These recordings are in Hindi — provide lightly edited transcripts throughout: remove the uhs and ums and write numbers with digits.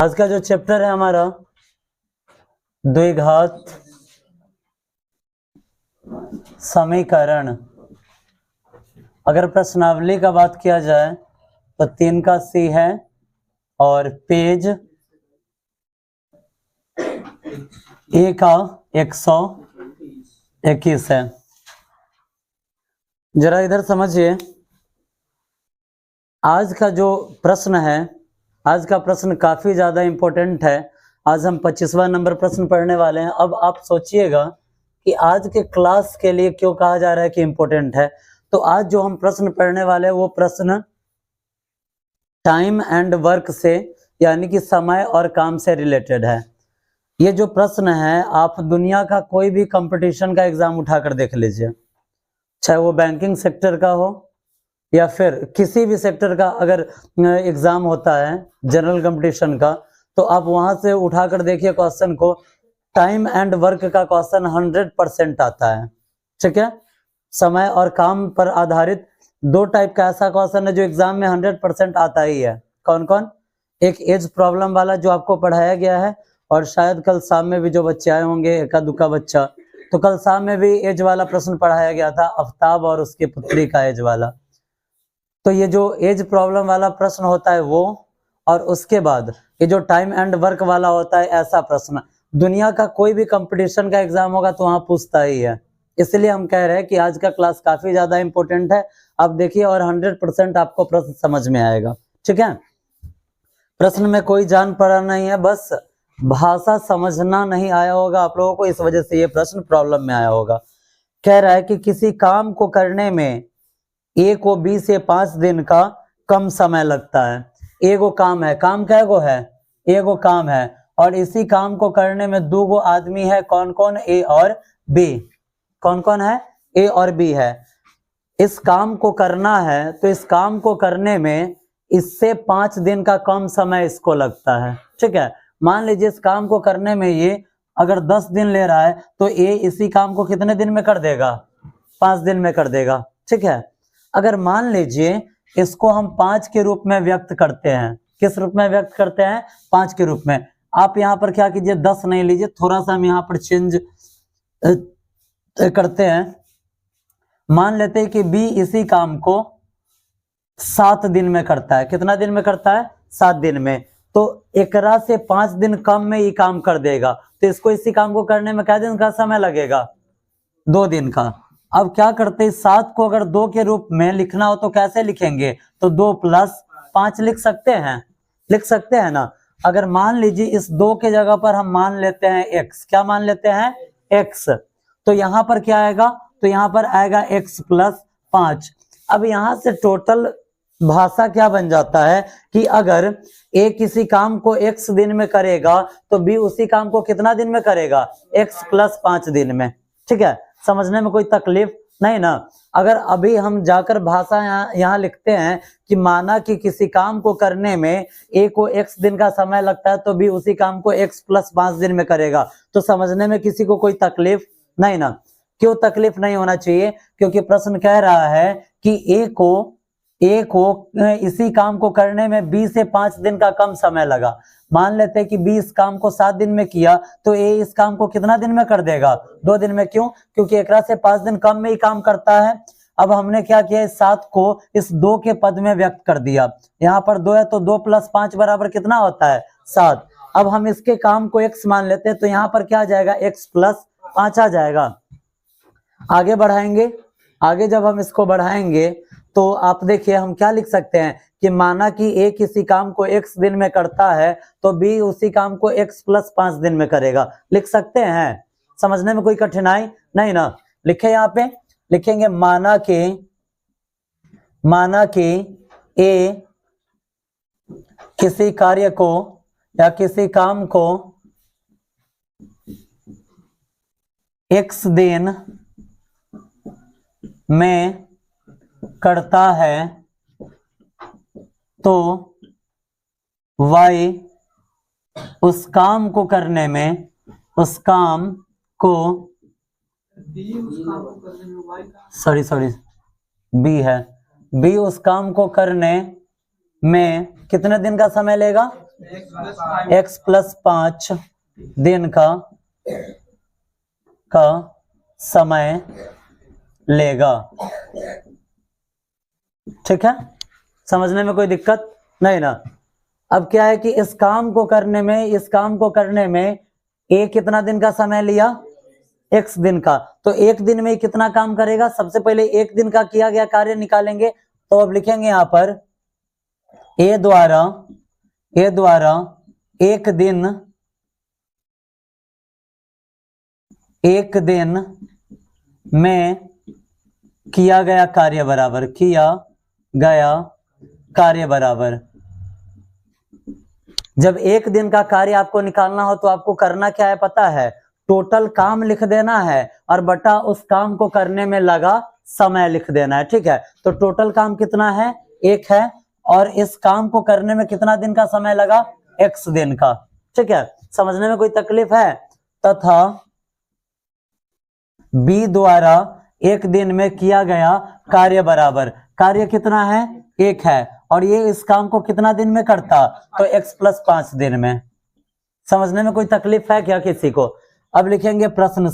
आज का जो चैप्टर है हमारा द्विघात समीकरण। अगर प्रश्नावली का बात किया जाए तो 3 का सी है और पेज 1 का 121 है। जरा इधर समझिए, आज का जो प्रश्न है, आज का प्रश्न काफी ज्यादा इंपॉर्टेंट है। आज हम 25वां नंबर प्रश्न पढ़ने वाले हैं। अब आप सोचिएगा कि आज के क्लास के लिए क्यों कहा जा रहा है कि इंपॉर्टेंट है। तो आज जो हम प्रश्न पढ़ने वाले हैं वो प्रश्न टाइम एंड वर्क से, यानी कि समय और काम से रिलेटेड है। ये जो प्रश्न है, आप दुनिया का कोई भी कंपटीशन का एग्जाम उठाकर देख लीजिए, चाहे वो बैंकिंग सेक्टर का हो या फिर किसी भी सेक्टर का अगर एग्जाम होता है जनरल कंपटीशन का, तो आप वहां से उठाकर देखिए क्वेश्चन को, टाइम एंड वर्क का क्वेश्चन 100% आता है। ठीक है, समय और काम पर आधारित 2 टाइप का ऐसा क्वेश्चन है जो एग्जाम में 100% आता ही है। कौन कौन? एक एज प्रॉब्लम वाला जो आपको पढ़ाया गया है, और शायद कल शाम में भी जो बच्चे आए होंगे एका दुका बच्चा, तो कल शाम में भी एज वाला प्रश्न पढ़ाया गया था, आफ्ताब और उसकी पुत्री का एज वाला। तो ये जो एज प्रॉब्लम वाला प्रश्न होता है वो, और उसके बाद ये जो टाइम एंड वर्क वाला होता है ऐसा प्रश्न, दुनिया का कोई भी कंपटीशन का एग्जाम होगा तो वहां पूछता ही है। इसलिए हम कह रहे हैं कि आज का क्लास काफी ज्यादा इंपॉर्टेंट है। आप देखिए और 100% आपको प्रश्न समझ में आएगा। ठीक है, प्रश्न में कोई जान पड़ा नहीं है, बस भाषा समझना नहीं आया होगा आप लोगों को, इस वजह से ये प्रश्न प्रॉब्लम में आया होगा। कह रहा है कि किसी काम को करने में ए को बी से 5 दिन का कम समय लगता है। ए को काम है, काम क्या को है? ए को काम है, और इसी काम को करने में 2 गो आदमी है। कौन कौन? ए और बी। कौन कौन है? ए और बी है। इस काम को करना है तो इस काम को करने में इससे 5 दिन का कम समय इसको लगता है। ठीक है, मान लीजिए इस काम को करने में ये अगर 10 दिन ले रहा है तो ए इसी काम को कितने दिन में कर देगा? 5 दिन में कर देगा। ठीक है, अगर मान लीजिए इसको हम 5 के रूप में व्यक्त करते हैं, किस रूप में व्यक्त करते हैं? 5 के रूप में। आप यहाँ पर क्या कीजिए, 10 नहीं लीजिए, थोड़ा सा हम यहाँ पर चेंज करते हैं। मान लेते हैं कि बी इसी काम को 7 दिन में करता है। कितना दिन में करता है? 7 दिन में। तो एकरा से 5 दिन कम में ये काम कर देगा, तो इसको इसी काम को करने में क्या दिन का समय लगेगा? 2 दिन का। अब क्या करते हैं, 7 को अगर 2 के रूप में लिखना हो तो कैसे लिखेंगे? तो 2 + 5 लिख सकते हैं, लिख सकते हैं ना। अगर मान लीजिए इस 2 के जगह पर हम मान लेते हैं x, क्या मान लेते हैं? x, तो यहाँ पर क्या आएगा? तो यहाँ पर आएगा x + 5। अब यहाँ से टोटल भाषा क्या बन जाता है कि अगर ए किसी काम को x दिन में करेगा तो बी उसी काम को कितना दिन में करेगा? x + 5 दिन में। ठीक है, समझने में कोई तकलीफ नहीं ना। अगर अभी हम जाकर भाषा यहाँ लिखते हैं कि माना कि किसी काम को करने में ए को x दिन का समय लगता है तो बी उसी काम को x + 5 दिन में करेगा, तो समझने में किसी को कोई तकलीफ नहीं ना। क्यों तकलीफ नहीं होना चाहिए? क्योंकि प्रश्न कह रहा है कि ए को इसी काम को करने में बी से 5 दिन का कम समय लगा। मान लेते हैं कि बी इस काम को 7 दिन में किया तो ए इस काम को कितना दिन में कर देगा? 2 दिन में। क्यों? क्योंकि एकरा से 5 दिन कम में ही काम करता है। अब हमने क्या किया, इस 7 को इस 2 के पद में व्यक्त कर दिया। यहाँ पर 2 है तो 2 + 5 बराबर कितना होता है? 7। अब हम इसके काम को x मान लेते हैं तो यहाँ पर क्या आ जाएगा? x + 5 आ जाएगा। आगे बढ़ाएंगे, आगे जब हम इसको बढ़ाएंगे तो आप देखिए हम क्या लिख सकते हैं कि माना कि ए किसी काम को x दिन में करता है तो बी उसी काम को x + 5 दिन में करेगा। लिख सकते हैं, समझने में कोई कठिनाई नहीं ना। लिखे, यहाँ पे लिखेंगे माना कि ए किसी कार्य को या किसी काम को x दिन में करता है तो y उस काम को करने में, उस काम को बी है, बी उस काम को करने में कितने दिन का समय लेगा? x प्लस 5 दिन का समय लेगा। ठीक है, समझने में कोई दिक्कत नहीं ना। अब क्या है कि इस काम को करने में ए कितना दिन का समय लिया, x दिन का। तो एक दिन में कितना काम करेगा, सबसे पहले एक दिन का किया गया कार्य निकालेंगे। तो अब लिखेंगे यहां पर ए द्वारा एक दिन में किया गया कार्य बराबर। जब एक दिन का कार्य आपको निकालना हो तो आपको करना क्या है पता है, टोटल काम लिख देना है और बटा उस काम को करने में लगा समय लिख देना है। ठीक है, तो टोटल काम कितना है, 1 है, और इस काम को करने में कितना दिन का समय लगा, x दिन का। ठीक है, समझने में कोई तकलीफ है। तथा b द्वारा एक दिन में किया गया कार्य बराबर, कार्य कितना है, 1 है, और ये इस काम को कितना दिन में करता, तो x प्लस 5 दिन में। समझने में कोई तकलीफ है क्या किसी को। अब लिखेंगे प्रश्न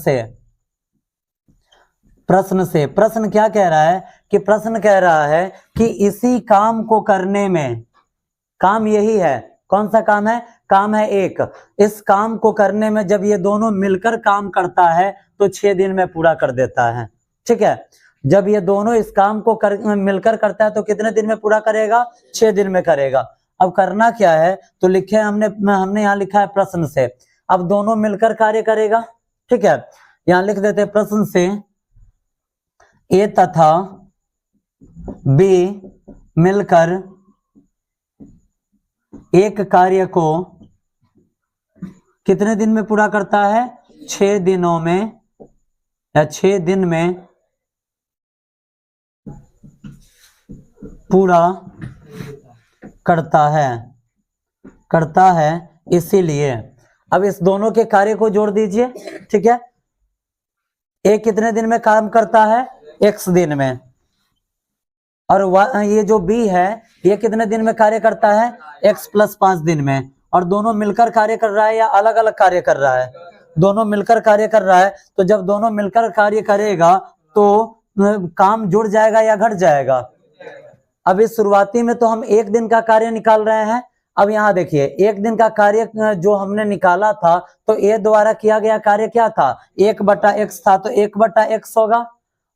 प्रश्न क्या कह रहा है कि प्रश्न कह रहा है कि इसी काम को करने में, काम यही है, कौन सा काम है, काम है 1। इस काम को करने में जब ये दोनों मिलकर काम करता है तो 6 दिन में पूरा कर देता है। ठीक है, जब ये दोनों इस काम को मिलकर करता है तो कितने दिन में पूरा करेगा, 6 दिन में करेगा। अब करना क्या है, तो लिखे हमने यहाँ लिखा है प्रश्न से। अब दोनों मिलकर कार्य करेगा। ठीक है, यहाँ लिख देते हैं प्रश्न से ए तथा बी मिलकर एक कार्य को कितने दिन में पूरा करता है, 6 दिनों में या 6 दिन में पूरा करता है इसीलिए। अब इस दोनों के कार्य को जोड़ दीजिए। ठीक है, एक कितने दिन में काम करता है, x दिन में, और ये जो b है ये कितने दिन में कार्य करता है, x प्लस 5 दिन में। और दोनों मिलकर कार्य कर रहा है या अलग अलग कार्य कर रहा है, दोनों मिलकर कार्य कर रहा है। तो जब दोनों मिलकर कार्य करेगा तो काम जुड़ जाएगा या घट जाएगा। अभी शुरुआती में तो हम एक दिन का कार्य निकाल रहे हैं। अब यहाँ देखिए, एक दिन का कार्य जो हमने निकाला था तो ए द्वारा किया गया कार्य क्या था, 1/x था, तो 1/x होगा।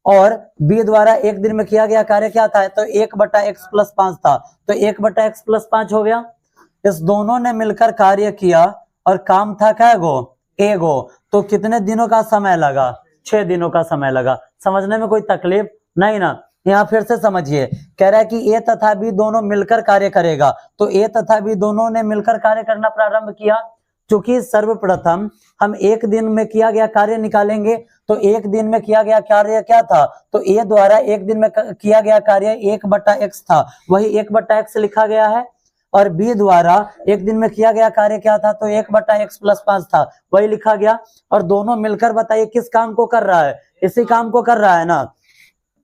और बी द्वारा एक दिन में किया गया कार्य क्या था, तो 1/x प्लस 5 था, तो 1/x प्लस 5 हो गया। इस दोनों ने मिलकर कार्य किया और काम था क्या गो, एगो। तो कितने दिनों का समय लगा, 6 दिनों का समय लगा। समझने में कोई तकलीफ नहीं ना। यहाँ फिर से समझिए, कह रहा है कि ए तथा बी दोनों मिलकर कार्य करेगा। तो ए तथा बी दोनों ने मिलकर कार्य करना प्रारंभ किया। क्योंकि सर्वप्रथम हम एक दिन में किया गया कार्य निकालेंगे, तो एक दिन में किया गया कार्य क्या था, तो ए द्वारा एक दिन में किया गया कार्य 1/x था, वही 1/x लिखा गया है। और बी द्वारा एक दिन में किया गया कार्य क्या था, तो 1/x प्लस 5 था, वही लिखा गया। और दोनों मिलकर बताइए किस काम को कर रहा है, इसी काम को कर रहा है ना,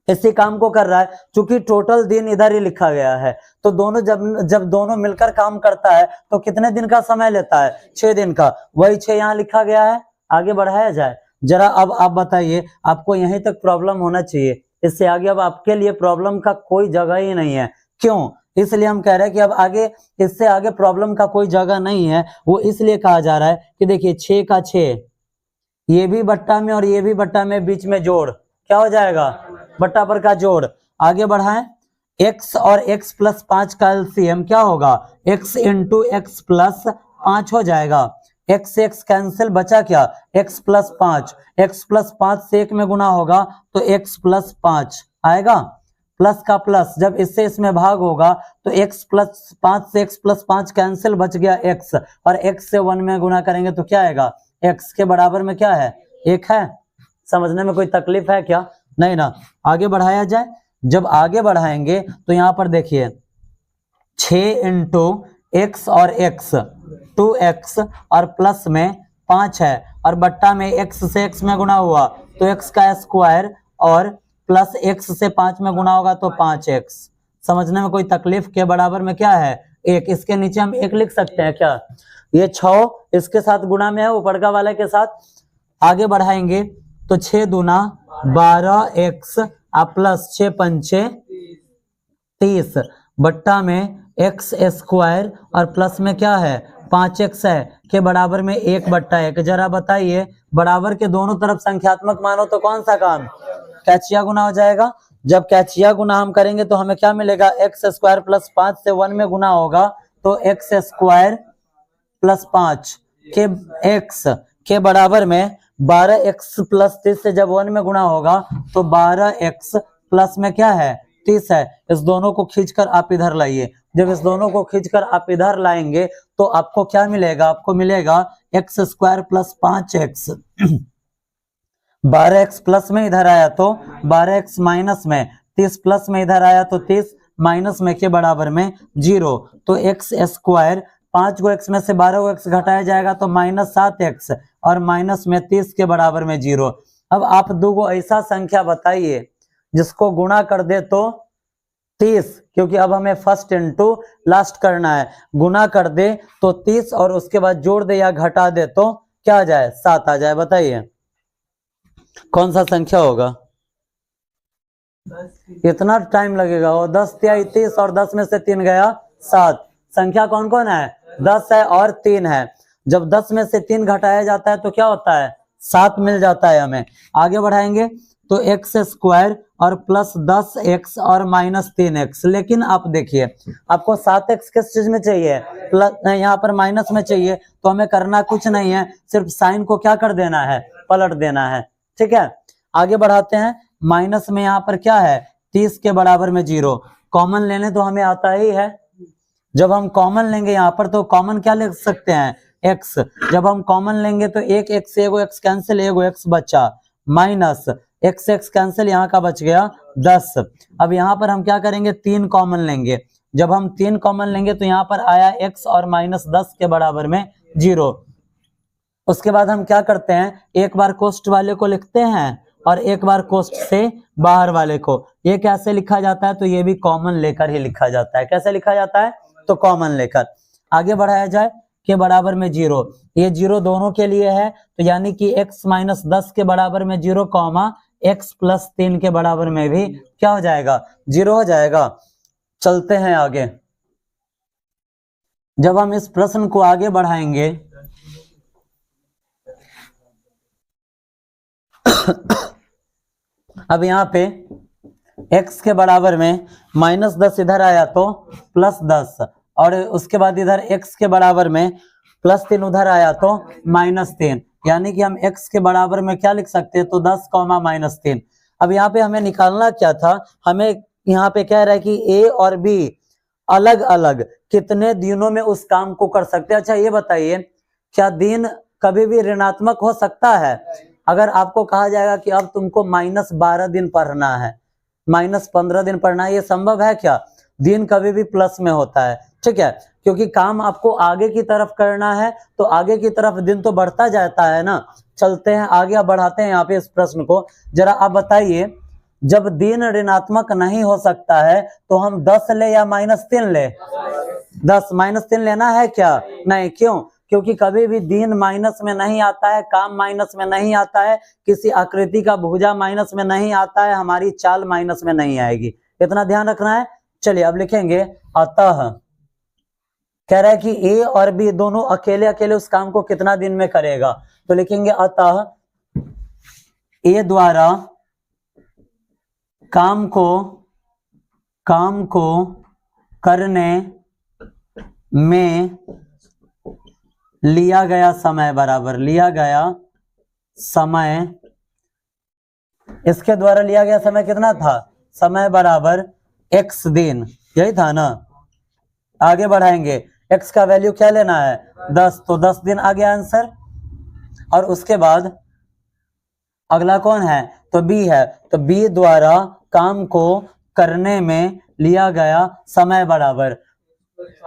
इसी काम को कर रहा है। चूंकि टोटल दिन इधर ही लिखा गया है, तो दोनों जब दोनों मिलकर काम करता है तो कितने दिन का समय लेता है, 6 दिन का, वही 6 यहाँ लिखा गया है। आगे बढ़ाया जाए जरा। अब आप बताइए, आपको यहीं तक प्रॉब्लम होना चाहिए, इससे आगे अब आपके लिए प्रॉब्लम का कोई जगह ही नहीं है। क्यों, इसलिए हम कह रहे हैं कि अब आगे इससे आगे प्रॉब्लम का कोई जगह नहीं है। वो इसलिए कहा जा रहा है कि देखिए 6 का 6, ये भी बट्टा में और ये भी बट्टा में, बीच में जोड़ क्या हो जाएगा, बट्टा पर का जोड़। आगे बढ़ाएं, x और x प्लस 5 का एलसीएम क्या होगा, x इंटू एक्स प्लस 5 हो जाएगा। x x कैंसिल, बचा क्या, x प्लस 5, x प्लस 5 से 1 में गुना होगा तो x प्लस 5 आएगा। प्लस का प्लस जब इससे इसमें भाग होगा तो x प्लस 5 से x प्लस 5 कैंसिल, बच गया x, और x से 1 में गुना करेंगे तो क्या आएगा, x के बराबर में क्या है, 1 है। समझने में कोई तकलीफ है क्या, नहीं ना। आगे बढ़ाया जाए। जब आगे बढ़ाएंगे तो यहाँ पर देखिए 6 इंटू एक्स और x 2x और प्लस में 5 है, और बट्टा में x से x में गुना हुआ तो x का स्क्वायर, और प्लस x से 5 में गुना होगा तो 5x। समझने में कोई तकलीफ, के बराबर में क्या है, 1, इसके नीचे हम 1 लिख सकते हैं क्या? ये 6 इसके साथ गुणा में है, ऊपर का वाला के साथ। आगे बढ़ाएंगे तो 6 दूना 12x प्लस 6 पंचे 30 बट्टा में x स्क्वायर और प्लस में क्या है 5x है के बराबर में 1/1। जरा बताइए, बराबर के दोनों तरफ संख्यात्मक मानो तो कौन सा काम? कैचिया गुना हो जाएगा। जब कैचिया गुना हम करेंगे तो हमें क्या मिलेगा? x स्क्वायर प्लस 5 से 1 में गुना होगा तो x स्क्वायर प्लस 5 के x के बराबर में 12x प्लस 30 से जब 1 में गुणा होगा तो 12x प्लस में क्या है 30 है। इस दोनों को खींचकर आप इधर लाइए। जब इस दोनों को खींचकर आप इधर लाएंगे तो आपको क्या मिलेगा? आपको मिलेगा x square plus 5x 12x plus में इधर आया तो 12x माइनस में 30 प्लस में इधर आया तो 30 माइनस में के बराबर में 0। तो x स्क्वायर 5 को x में से 12 को x घटाया जाएगा तो -7x और माइनस में 30 के बराबर में 0। अब आप दो को ऐसा संख्या बताइए जिसको गुणा कर दे तो 30, क्योंकि अब हमें फर्स्ट इनटू लास्ट करना है। गुणा कर दे तो 30 और उसके बाद जोड़ दे या घटा दे तो क्या आ जाए? 7 आ जाए। बताइए कौन सा संख्या होगा? इतना टाइम लगेगा? वो 10 या 30 और 10 में से 3 गया 7। संख्या कौन कौन है? 10 है और 3 है। जब 10 में से 3 घटाया जाता है तो क्या होता है? 7 मिल जाता है हमें। आगे बढ़ाएंगे तो x स्क्वायर और प्लस 10x और माइनस 3x। लेकिन आप देखिए, आपको 7x किस चीज में चाहिए? प्लस, यहाँ पर माइनस में चाहिए। तो हमें करना कुछ नहीं है, सिर्फ साइन को क्या कर देना है? पलट देना है। ठीक है, आगे बढ़ाते हैं। माइनस में यहाँ पर क्या है? 30 के बराबर में 0। कॉमन लेने तो हमें आता ही है। जब हम कॉमन लेंगे यहाँ पर तो कॉमन क्या ले सकते हैं? x। जब हम कॉमन लेंगे तो एक x से एगो x कैंसिल, एगो x बचा, माइनस x कैंसिल, यहाँ का बच गया 10। अब यहाँ पर हम क्या करेंगे? 3 कॉमन लेंगे। जब हम 3 कॉमन लेंगे तो यहाँ पर आया x और माइनस 10 के बराबर में 0। उसके बाद हम क्या करते हैं? एक बार कोष्ठ वाले को लिखते हैं और एक बार कोष्ठ से बाहर वाले को। ये कैसे लिखा जाता है? तो ये भी कॉमन लेकर ही लिखा जाता है। कैसे लिखा जाता है? तो कॉमन लेकर। आगे बढ़ाया जाए के बराबर में 0। ये 0 दोनों के लिए है, तो यानी कि x माइनस 10 के बराबर में 0 कॉमा x प्लस 3 के बराबर में भी क्या हो जाएगा? 0 हो जाएगा। चलते हैं आगे। जब हम इस प्रश्न को आगे बढ़ाएंगे अब यहाँ पे x के बराबर में माइनस 10 इधर आया तो प्लस 10 और उसके बाद इधर x के बराबर में प्लस 3 उधर आया तो माइनस 3, यानी कि हम x के बराबर में क्या लिख सकते हैं? तो 10 कॉमा माइनस 3। अब यहाँ पे हमें निकालना क्या था? हमें यहाँ पे कह रहा है कि a और b अलग अलग कितने दिनों में उस काम को कर सकते हैं। अच्छा ये बताइए, क्या दिन कभी भी ऋणात्मक हो सकता है? अगर आपको कहा जाएगा कि अब तुमको -12 दिन पढ़ना है, -15 दिन पढ़ना है, ये संभव है क्या? दिन कभी भी प्लस में होता है। ठीक है, क्योंकि काम आपको आगे की तरफ करना है तो आगे की तरफ दिन तो बढ़ता जाता है ना। चलते हैं आगे, अब बढ़ाते हैं यहाँ पे इस प्रश्न को। जरा आप बताइए, जब दिन ऋणात्मक नहीं हो सकता है तो हम 10 ले या -3 ले? 10 -3 लेना है क्या? नहीं। क्यों? क्योंकि कभी भी दिन माइनस में नहीं आता है, काम माइनस में नहीं आता है, किसी आकृति का भुजा माइनस में नहीं आता है, हमारी चाल माइनस में नहीं आएगी। इतना ध्यान रखना है। चलिए अब लिखेंगे अतः। कह रहा है कि ए और बी दोनों अकेले अकेले उस काम को कितना दिन में करेगा? तो लिखेंगे अतः ए द्वारा काम को करने में लिया गया समय बराबर, लिया गया समय, इसके द्वारा लिया गया समय कितना था? समय बराबर x दिन, यही था ना। आगे बढ़ाएंगे, x का वैल्यू क्या लेना है? 10, तो 10 दिन आ गया आंसर। और उसके बाद अगला कौन है? तो b है, तो b द्वारा काम को करने में लिया गया समय बराबर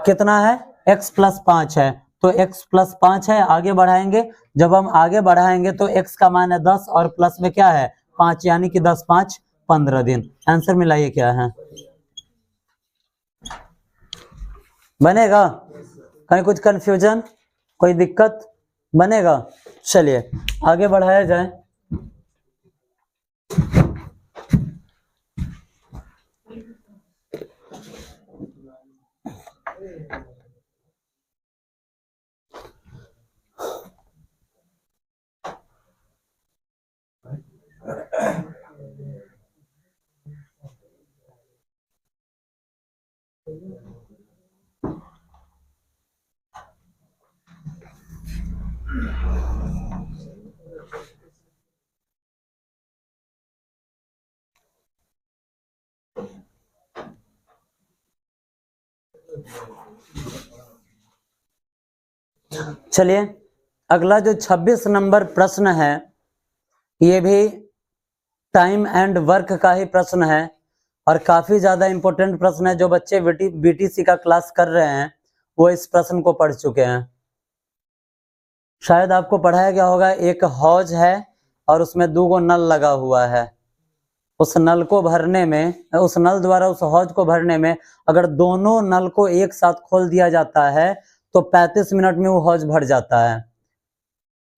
कितना है? x प्लस 5 है, तो x प्लस 5 है। आगे बढ़ाएंगे, जब हम आगे बढ़ाएंगे तो x का मान है 10 और प्लस में क्या है? 5, यानी कि 10 5 15 दिन। आंसर मिलाइए क्या है? बनेगा? कहीं कुछ कंफ्यूजन, कोई दिक्कत? बनेगा। चलिए आगे बढ़ाया जाए। चलिए अगला जो 26 नंबर प्रश्न है, ये भी टाइम एंड वर्क का ही प्रश्न है और काफी ज्यादा इंपॉर्टेंट प्रश्न है। जो बच्चे बीटीसी का क्लास कर रहे हैं वो इस प्रश्न को पढ़ चुके हैं। शायद आपको पढ़ाया गया होगा, एक हौज है और उसमें 2 नल लगा हुआ है। उस नल को भरने में, उस नल द्वारा उस हौज को भरने में अगर दोनों नल को एक साथ खोल दिया जाता है तो 35 मिनट में वो हौज भर जाता है।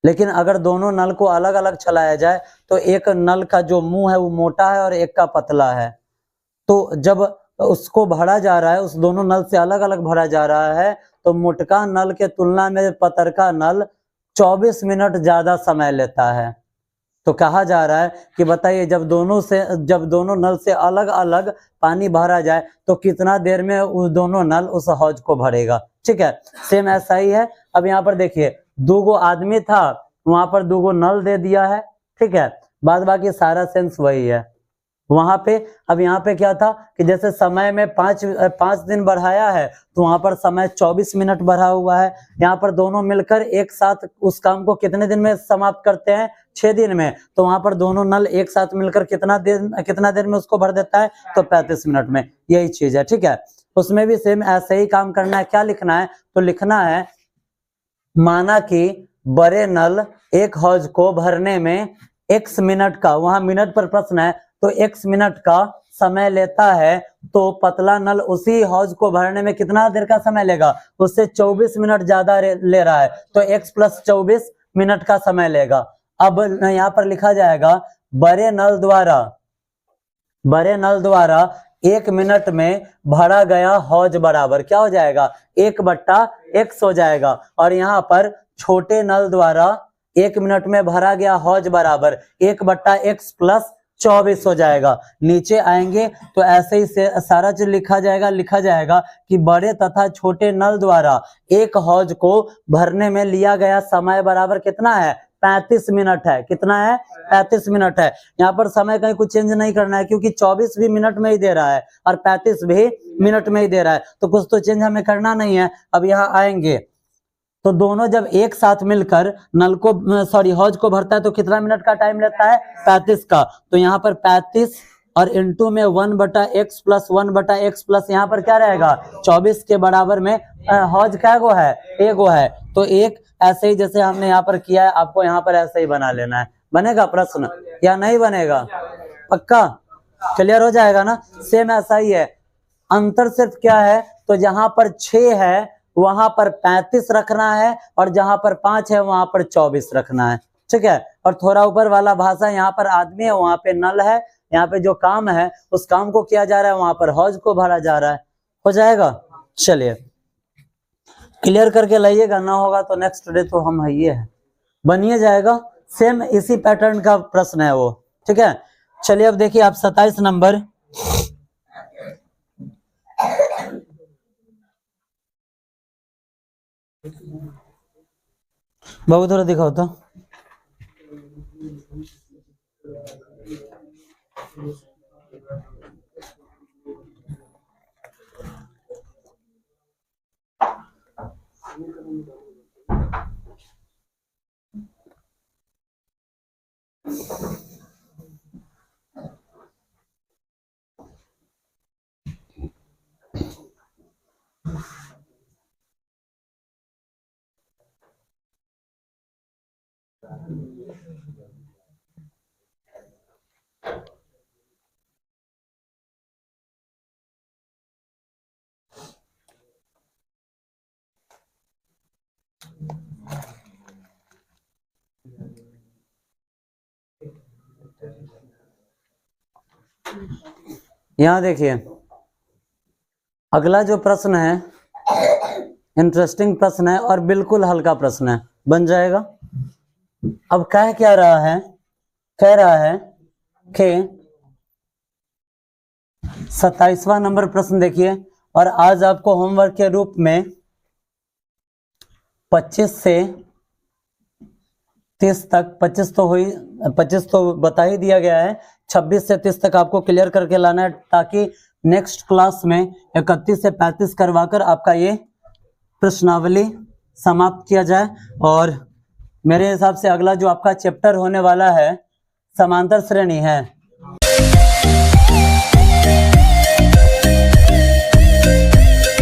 लेकिन अगर दोनों नल को अलग अलग चलाया जाए तो एक नल का जो मुंह है वो मोटा है और एक का पतला है। तो जब उसको भरा जा रहा है, उस दोनों नल से अलग अलग भरा जा रहा है, तो मोटका नल के तुलना में पतरका नल 24 मिनट ज्यादा समय लेता है। तो कहा जा रहा है कि बताइए जब दोनों नल से अलग अलग पानी भरा जाए तो कितना देर में वो दोनों नल उस हौज को भरेगा। ठीक है, सेम ऐसा ही है। अब यहाँ पर देखिए 2 आदमी था, वहां पर 2 नल दे दिया है। ठीक है, बाद बाकी सारा सेंस वही है वहां पे। अब यहाँ पे क्या था कि जैसे समय में 5 दिन बढ़ाया है तो वहां पर समय 24 मिनट बढ़ा हुआ है। यहाँ पर दोनों मिलकर एक साथ उस काम को कितने दिन में समाप्त करते हैं? 6 दिन में। तो वहां पर दोनों नल एक साथ मिलकर कितना देर में उसको भर देता है? तो 35 मिनट में। यही चीज है। ठीक है, उसमें भी सेम ऐसे ही काम करना है। क्या लिखना है? तो लिखना है माना कि बड़े नल एक हौज को भरने में x मिनट का, वहां मिनट पर प्रश्न है तो x मिनट का समय लेता है, तो पतला नल उसी हौज को भरने में कितना देर का समय लेगा? उससे 24 मिनट ज्यादा ले रहा है, तो x + 24 मिनट का समय लेगा। अब यहाँ पर लिखा जाएगा बड़े नल द्वारा 1 मिनट में भरा गया हौज बराबर क्या हो जाएगा? 1/x हो जाएगा। और यहाँ पर छोटे नल द्वारा 1 मिनट में भरा गया हौज बराबर 1/x + 24 हो जाएगा। नीचे आएंगे तो ऐसे ही से सारा चीज लिखा जाएगा कि बड़े तथा छोटे नल द्वारा एक हौज को भरने में लिया गया समय बराबर कितना है? 35 मिनट है। कितना है? 35 मिनट है। यहाँ पर समय कहीं कुछ चेंज नहीं करना है क्योंकि 24 भी मिनट में ही दे रहा है और 35 भी मिनट में ही दे रहा है, तो कुछ तो चेंज हमें करना नहीं है। अब यहाँ आएंगे तो दोनों जब एक साथ मिलकर हौज को भरता है तो कितना मिनट का टाइम लेता है? 35 का। तो यहाँ पर 35 और इंटू में 1/x + 1/x प्लस यहाँ पर क्या रहेगा? 24 के बराबर में हौज क्या गो है? एगो है। तो एक ऐसे ही जैसे हमने यहाँ पर किया है, आपको यहाँ पर ऐसे ही बना लेना है। बनेगा प्रश्न या नहीं बनेगा? पक्का क्लियर हो जाएगा ना? सेम ऐसा ही है। अंतर सिर्फ क्या है? तो जहां पर 6 है वहां पर 35 रखना है और जहां पर 5 है वहां पर 24 रखना है। ठीक है, और थोड़ा ऊपर वाला भाषा, यहाँ पर आदमी है वहां पे नल है, यहाँ पे जो काम है उस काम को किया जा रहा है, वहां पर हौज को भरा जा रहा है। हो जाएगा? चलिए क्लियर करके लाइएगा, ना होगा तो नेक्स्ट डे तो हम है बनिए जाएगा। सेम इसी पैटर्न का प्रश्न है वो। ठीक है, चलिए अब देखिए आप 27 नंबर। बाबू थोड़ा दिखाओ तो। यहां देखिए, अगला जो प्रश्न है इंटरेस्टिंग प्रश्न है और बिल्कुल हल्का प्रश्न है, बन जाएगा। अब कह क्या रहा है, कह रहा है कि 27वां नंबर प्रश्न देखिए, और आज आपको होमवर्क के रूप में 25 से 30 तक, 25 तो हुई, 25 तो बता ही दिया गया है, 26 से 30 तक आपको क्लियर करके लाना है, ताकि नेक्स्ट क्लास में 31 से 35 करवाकर आपका ये प्रश्नावली समाप्त किया जाए। और मेरे हिसाब से अगला जो आपका चैप्टर होने वाला है समांतर श्रेणी है,